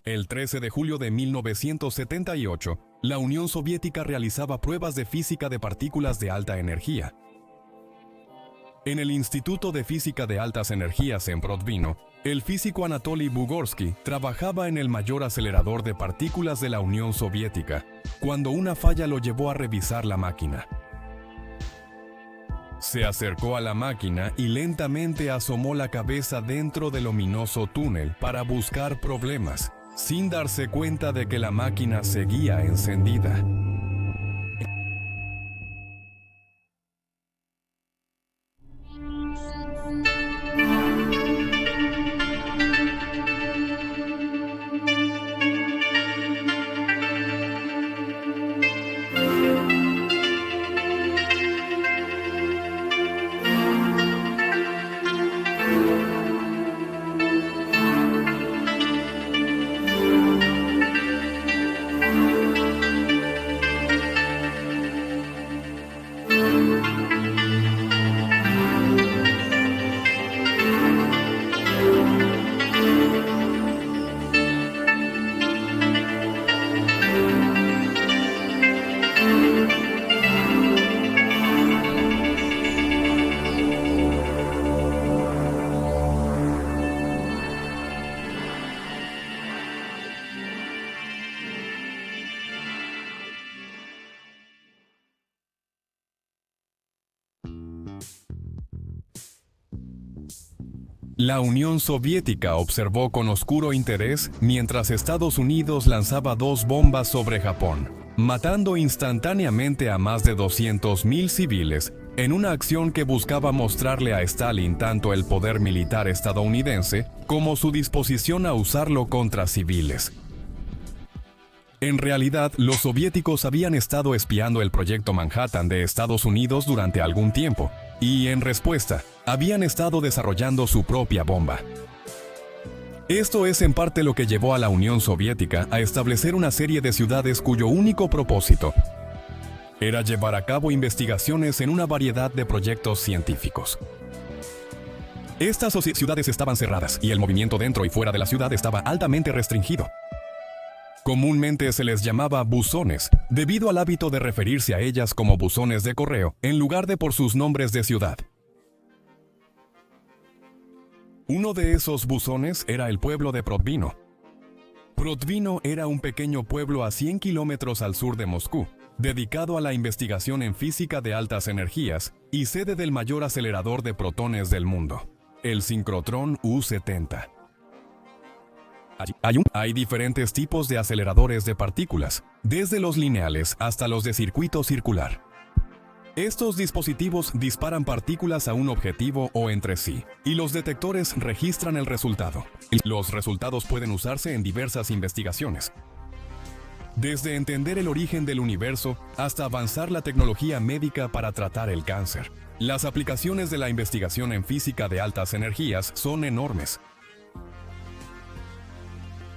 El 13 de julio de 1978, la Unión Soviética realizaba pruebas de física de partículas de alta energía. En el Instituto de Física de Altas Energías en Protvino, el físico Anatoly Bugorsky trabajaba en el mayor acelerador de partículas de la Unión Soviética, cuando una falla lo llevó a revisar la máquina. Se acercó a la máquina y lentamente asomó la cabeza dentro del ominoso túnel para buscar problemas, sin darse cuenta de que la máquina seguía encendida. La Unión Soviética observó con oscuro interés mientras Estados Unidos lanzaba 2 bombas sobre Japón, matando instantáneamente a más de 200.000 civiles en una acción que buscaba mostrarle a Stalin tanto el poder militar estadounidense como su disposición a usarlo contra civiles. En realidad, los soviéticos habían estado espiando el proyecto Manhattan de Estados Unidos durante algún tiempo, y en respuesta, habían estado desarrollando su propia bomba. Esto es en parte lo que llevó a la Unión Soviética a establecer una serie de ciudades cuyo único propósito era llevar a cabo investigaciones en una variedad de proyectos científicos. Estas ciudades estaban cerradas y el movimiento dentro y fuera de la ciudad estaba altamente restringido. Comúnmente se les llamaba buzones, debido al hábito de referirse a ellas como buzones de correo, en lugar de por sus nombres de ciudad. Uno de esos buzones era el pueblo de Protvino. Protvino era un pequeño pueblo a 100 kilómetros al sur de Moscú, dedicado a la investigación en física de altas energías y sede del mayor acelerador de protones del mundo, el sincrotrón U-70. Hay diferentes tipos de aceleradores de partículas, desde los lineales hasta los de circuito circular. Estos dispositivos disparan partículas a un objetivo o entre sí, y los detectores registran el resultado. Los resultados pueden usarse en diversas investigaciones, desde entender el origen del universo hasta avanzar la tecnología médica para tratar el cáncer. Las aplicaciones de la investigación en física de altas energías son enormes.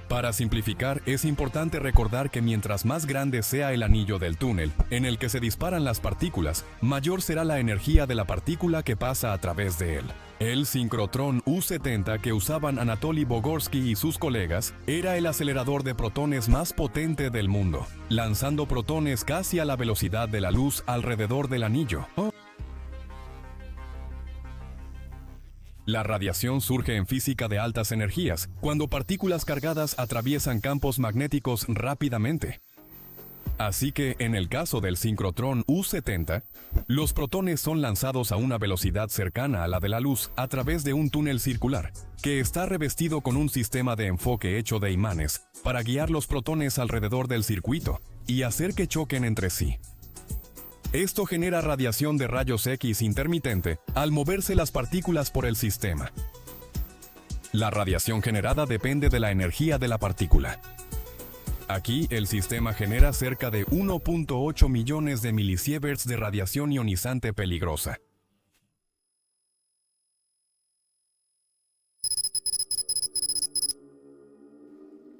Para simplificar, es importante recordar que mientras más grande sea el anillo del túnel en el que se disparan las partículas, mayor será la energía de la partícula que pasa a través de él. El sincrotrón U-70 que usaban Anatoly Bugorsky y sus colegas era el acelerador de protones más potente del mundo, lanzando protones casi a la velocidad de la luz alrededor del anillo. La radiación surge en física de altas energías, cuando partículas cargadas atraviesan campos magnéticos rápidamente. Así que, en el caso del sincrotrón U-70, los protones son lanzados a una velocidad cercana a la de la luz a través de un túnel circular, que está revestido con un sistema de enfoque hecho de imanes para guiar los protones alrededor del circuito y hacer que choquen entre sí. Esto genera radiación de rayos X intermitente al moverse las partículas por el sistema. La radiación generada depende de la energía de la partícula. Aquí, el sistema genera cerca de 1.8 millones de milisieverts de radiación ionizante peligrosa.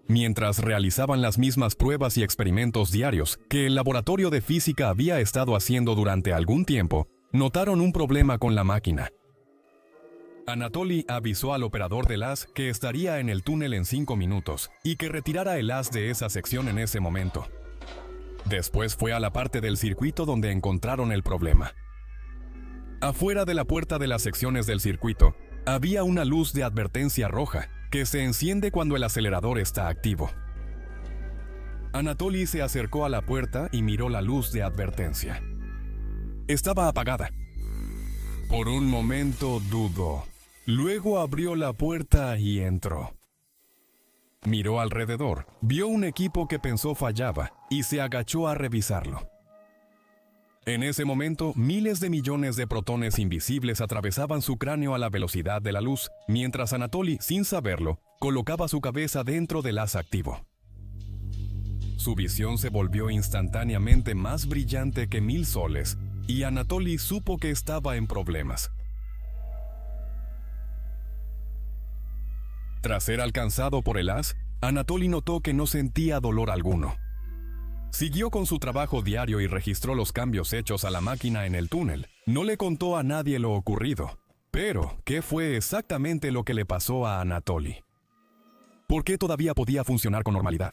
Mientras realizaban las mismas pruebas y experimentos diarios que el laboratorio de física había estado haciendo durante algún tiempo, notaron un problema con la máquina. Anatoly avisó al operador del haz que estaría en el túnel en 5 minutos y que retirara el haz de esa sección en ese momento. Después fue a la parte del circuito donde encontraron el problema. Afuera de la puerta de las secciones del circuito, había una luz de advertencia roja que se enciende cuando el acelerador está activo. Anatoly se acercó a la puerta y miró la luz de advertencia. Estaba apagada. Por un momento dudó. Luego abrió la puerta y entró. Miró alrededor, vio un equipo que pensó fallaba y se agachó a revisarlo. En ese momento, miles de millones de protones invisibles atravesaban su cráneo a la velocidad de la luz, mientras Anatoly, sin saberlo, colocaba su cabeza dentro del haz activo. Su visión se volvió instantáneamente más brillante que 1000 soles, y Anatoly supo que estaba en problemas. Tras ser alcanzado por el haz, Anatoly notó que no sentía dolor alguno. Siguió con su trabajo diario y registró los cambios hechos a la máquina en el túnel. No le contó a nadie lo ocurrido. Pero, ¿qué fue exactamente lo que le pasó a Anatoly? ¿Por qué todavía podía funcionar con normalidad?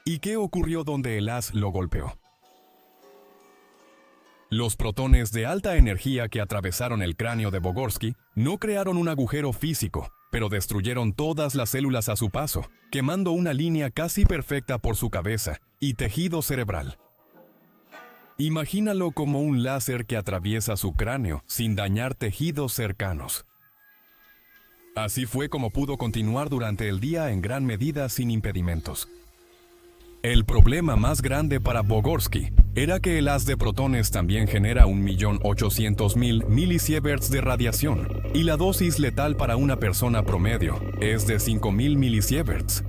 ¿Y qué ocurrió donde el haz lo golpeó? Los protones de alta energía que atravesaron el cráneo de Vogorsky no crearon un agujero físico, pero destruyeron todas las células a su paso, quemando una línea casi perfecta por su cabeza y tejido cerebral. Imagínalo como un láser que atraviesa su cráneo sin dañar tejidos cercanos. Así fue como pudo continuar durante el día en gran medida sin impedimentos. El problema más grande para Vogorsky era que el haz de protones también genera 1.800.000 milisieverts de radiación, y la dosis letal para una persona promedio es de 5.000 milisieverts.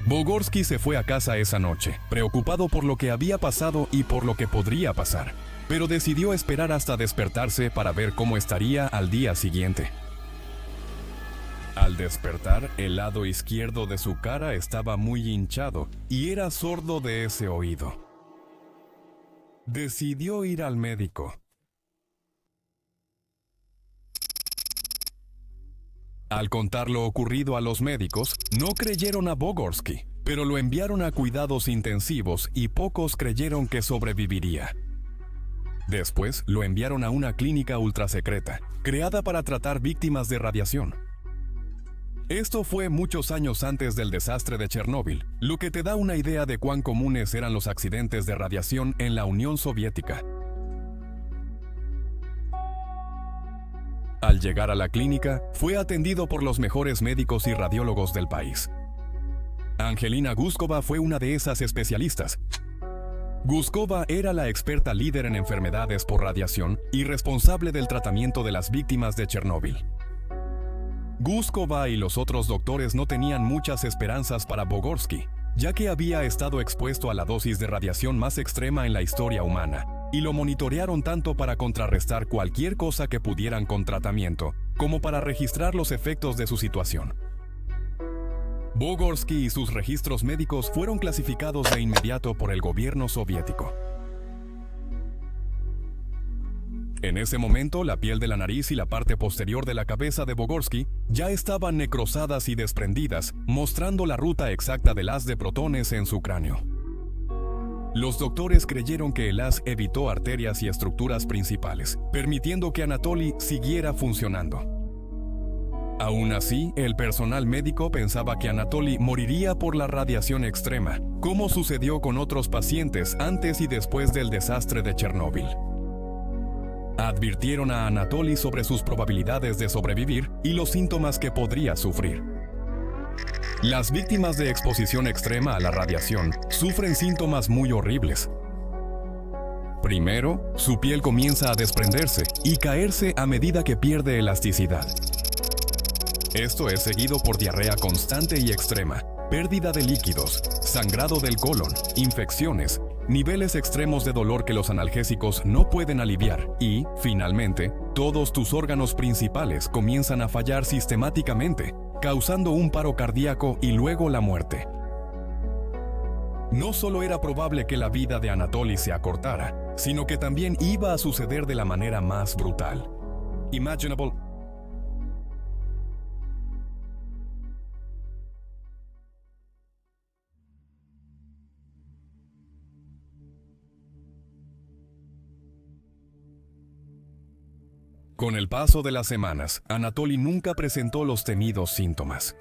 Vogorsky se fue a casa esa noche, preocupado por lo que había pasado y por lo que podría pasar, pero decidió esperar hasta despertarse para ver cómo estaría al día siguiente. Al despertar, el lado izquierdo de su cara estaba muy hinchado y era sordo de ese oído. Decidió ir al médico. Al contar lo ocurrido a los médicos, no creyeron a Vogorsky, pero lo enviaron a cuidados intensivos y pocos creyeron que sobreviviría. Después, lo enviaron a una clínica ultrasecreta, creada para tratar víctimas de radiación. Esto fue muchos años antes del desastre de Chernóbil, lo que te da una idea de cuán comunes eran los accidentes de radiación en la Unión Soviética. Al llegar a la clínica, fue atendido por los mejores médicos y radiólogos del país. Angelina Guskova fue una de esas especialistas. Guskova era la experta líder en enfermedades por radiación y responsable del tratamiento de las víctimas de Chernóbil. Guskova y los otros doctores no tenían muchas esperanzas para Vogorsky, ya que había estado expuesto a la dosis de radiación más extrema en la historia humana, y lo monitorearon tanto para contrarrestar cualquier cosa que pudieran con tratamiento, como para registrar los efectos de su situación. Vogorsky y sus registros médicos fueron clasificados de inmediato por el gobierno soviético. En ese momento, la piel de la nariz y la parte posterior de la cabeza de Vogorsky ya estaban necrosadas y desprendidas, mostrando la ruta exacta del haz de protones en su cráneo. Los doctores creyeron que el haz evitó arterias y estructuras principales, permitiendo que Anatoly siguiera funcionando. Aún así, el personal médico pensaba que Anatoly moriría por la radiación extrema, como sucedió con otros pacientes antes y después del desastre de Chernóbil. Advirtieron a Anatoly sobre sus probabilidades de sobrevivir y los síntomas que podría sufrir. Las víctimas de exposición extrema a la radiación sufren síntomas muy horribles. Primero, su piel comienza a desprenderse y caerse a medida que pierde elasticidad. Esto es seguido por diarrea constante y extrema, pérdida de líquidos, sangrado del colon, infecciones, niveles extremos de dolor que los analgésicos no pueden aliviar y, finalmente, todos tus órganos principales comienzan a fallar sistemáticamente, causando un paro cardíaco y luego la muerte. No solo era probable que la vida de Anatoly se acortara, sino que también iba a suceder de la manera más brutal. imaginable. Con el paso de las semanas, Anatoly nunca presentó los temidos síntomas.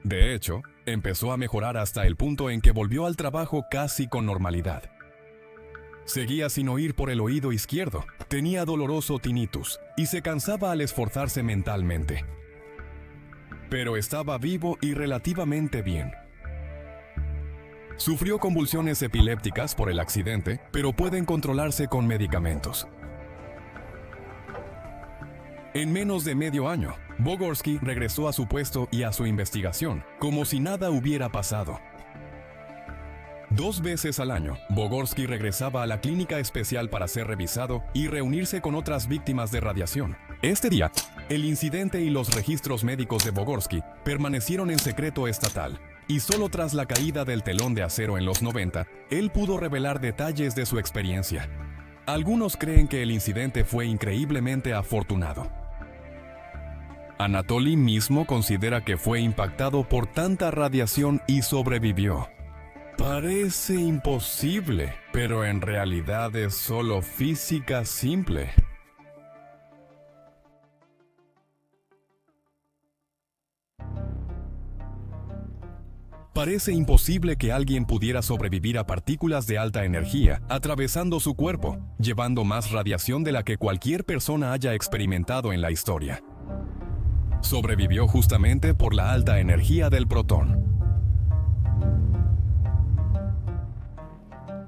De hecho, empezó a mejorar hasta el punto en que volvió al trabajo casi con normalidad. Seguía sin oír por el oído izquierdo, tenía doloroso tinnitus y se cansaba al esforzarse mentalmente. Pero estaba vivo y relativamente bien. Sufrió convulsiones epilépticas por el accidente, pero pueden controlarse con medicamentos. En menos de medio año, Bogorsky regresó a su puesto y a su investigación, como si nada hubiera pasado. 2 veces al año, Bogorsky regresaba a la clínica especial para ser revisado y reunirse con otras víctimas de radiación. Este día, el incidente y los registros médicos de Bogorsky permanecieron en secreto estatal, y solo tras la caída del telón de acero en los 90, él pudo revelar detalles de su experiencia. Algunos creen que el incidente fue increíblemente afortunado. Anatoly mismo considera que fue impactado por tanta radiación y sobrevivió. Parece imposible, pero en realidad es solo física simple. Parece imposible que alguien pudiera sobrevivir a partículas de alta energía, atravesando su cuerpo, llevando más radiación de la que cualquier persona haya experimentado en la historia. Sobrevivió justamente por la alta energía del protón.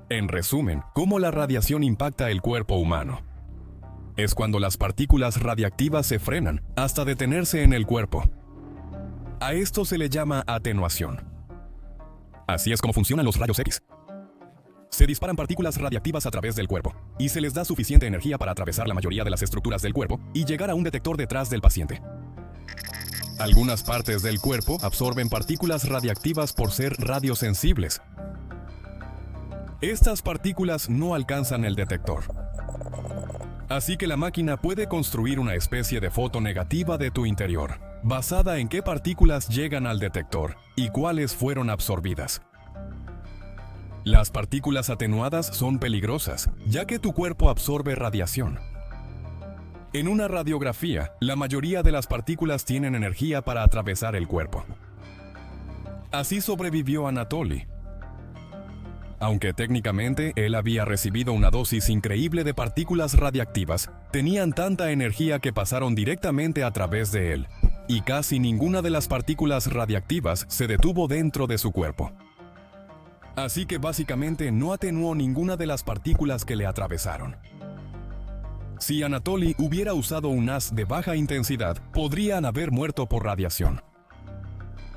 En resumen, ¿cómo la radiación impacta el cuerpo humano? Es cuando las partículas radiactivas se frenan hasta detenerse en el cuerpo. A esto se le llama atenuación. Así es como funcionan los rayos X. Se disparan partículas radiactivas a través del cuerpo, y se les da suficiente energía para atravesar la mayoría de las estructuras del cuerpo y llegar a un detector detrás del paciente. Algunas partes del cuerpo absorben partículas radiactivas por ser radiosensibles. Estas partículas no alcanzan el detector. Así que la máquina puede construir una especie de foto negativa de tu interior, basada en qué partículas llegan al detector y cuáles fueron absorbidas. Las partículas atenuadas son peligrosas, ya que tu cuerpo absorbe radiación. En una radiografía, la mayoría de las partículas tienen energía para atravesar el cuerpo. Así sobrevivió Anatoly. Aunque técnicamente él había recibido una dosis increíble de partículas radiactivas, tenían tanta energía que pasaron directamente a través de él, y casi ninguna de las partículas radiactivas se detuvo dentro de su cuerpo. Así que básicamente no atenuó ninguna de las partículas que le atravesaron. Si Anatoly hubiera usado un haz de baja intensidad, podrían haber muerto por radiación.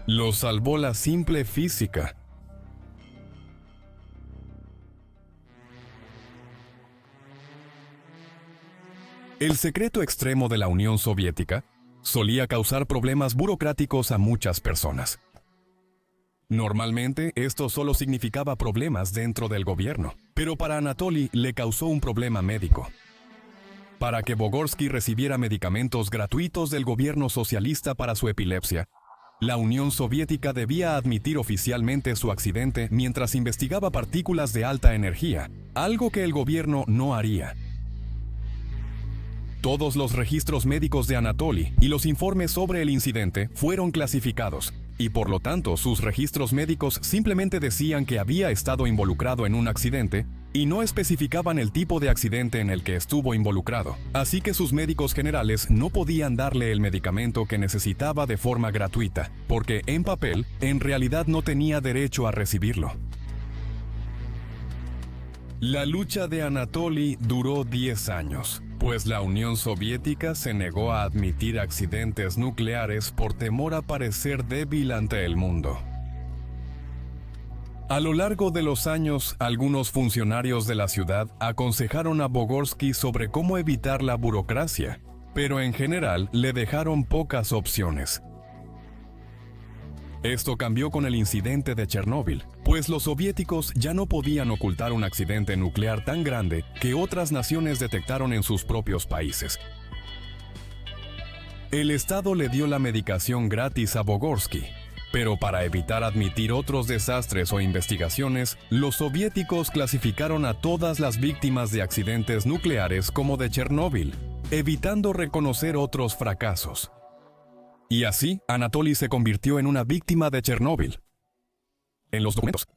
Lo salvó la simple física. El secreto extremo de la Unión Soviética solía causar problemas burocráticos a muchas personas. Normalmente, esto solo significaba problemas dentro del gobierno, pero para Anatoly le causó un problema médico. Para que Bogorsky recibiera medicamentos gratuitos del gobierno socialista para su epilepsia, la Unión Soviética debía admitir oficialmente su accidente mientras investigaba partículas de alta energía, algo que el gobierno no haría. Todos los registros médicos de Anatoly y los informes sobre el incidente fueron clasificados, y por lo tanto sus registros médicos simplemente decían que había estado involucrado en un accidente y no especificaban el tipo de accidente en el que estuvo involucrado, así que sus médicos generales no podían darle el medicamento que necesitaba de forma gratuita, porque en papel, en realidad no tenía derecho a recibirlo. La lucha de Anatoly duró 10 años, pues la Unión Soviética se negó a admitir accidentes nucleares por temor a parecer débil ante el mundo. A lo largo de los años, algunos funcionarios de la ciudad aconsejaron a Bogorsky sobre cómo evitar la burocracia, pero en general le dejaron pocas opciones. Esto cambió con el incidente de Chernóbil, pues los soviéticos ya no podían ocultar un accidente nuclear tan grande que otras naciones detectaron en sus propios países. El Estado le dio la medicación gratis a Bogorsky, pero para evitar admitir otros desastres o investigaciones, los soviéticos clasificaron a todas las víctimas de accidentes nucleares como de Chernóbil, evitando reconocer otros fracasos. Y así, Anatoly se convirtió en una víctima de Chernóbil. En los documentos.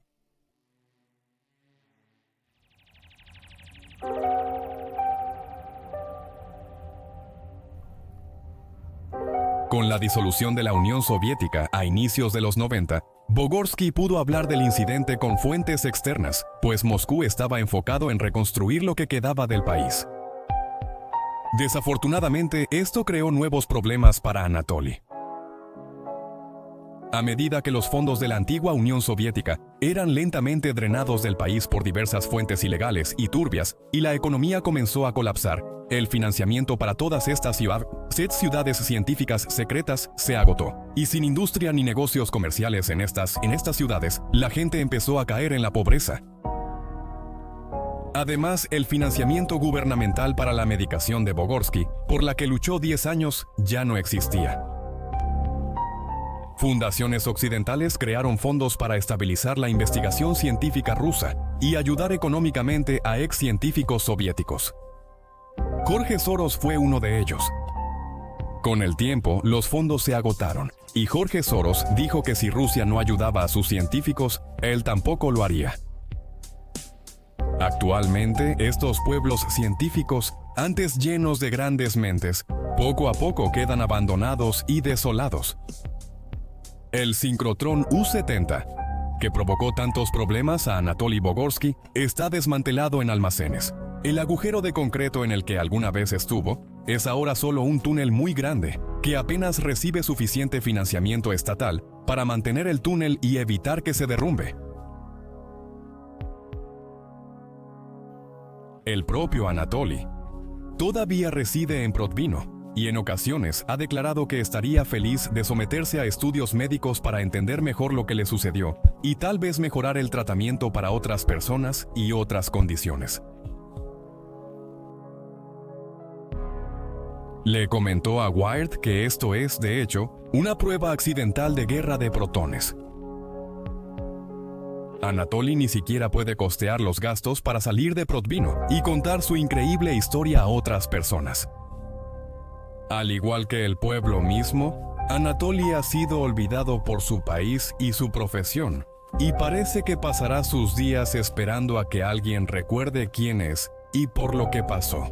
Con la disolución de la Unión Soviética a inicios de los 90, Bogorsky pudo hablar del incidente con fuentes externas, pues Moscú estaba enfocado en reconstruir lo que quedaba del país. Desafortunadamente, esto creó nuevos problemas para Anatoly. A medida que los fondos de la antigua Unión Soviética eran lentamente drenados del país por diversas fuentes ilegales y turbias, y la economía comenzó a colapsar, el financiamiento para todas estas ciudades científicas secretas se agotó, y sin industria ni negocios comerciales en estas ciudades, la gente empezó a caer en la pobreza. Además, el financiamiento gubernamental para la medicación de Bogorsky, por la que luchó 10 años, ya no existía. Fundaciones occidentales crearon fondos para estabilizar la investigación científica rusa y ayudar económicamente a ex-científicos soviéticos. Jorge Soros fue uno de ellos. Con el tiempo, los fondos se agotaron, y Jorge Soros dijo que si Rusia no ayudaba a sus científicos, él tampoco lo haría. Actualmente, estos pueblos científicos, antes llenos de grandes mentes, poco a poco quedan abandonados y desolados. El sincrotrón U-70, que provocó tantos problemas a Anatoly Bogorsky, está desmantelado en almacenes. El agujero de concreto en el que alguna vez estuvo es ahora solo un túnel muy grande, que apenas recibe suficiente financiamiento estatal para mantener el túnel y evitar que se derrumbe. El propio Anatoly todavía reside en Protvino, y en ocasiones ha declarado que estaría feliz de someterse a estudios médicos para entender mejor lo que le sucedió y tal vez mejorar el tratamiento para otras personas y otras condiciones. Le comentó a Wired que esto es, de hecho, una prueba accidental de guerra de protones. Anatoly ni siquiera puede costear los gastos para salir de Protvino y contar su increíble historia a otras personas. Al igual que el pueblo mismo, Anatoly ha sido olvidado por su país y su profesión, y parece que pasará sus días esperando a que alguien recuerde quién es y por lo que pasó.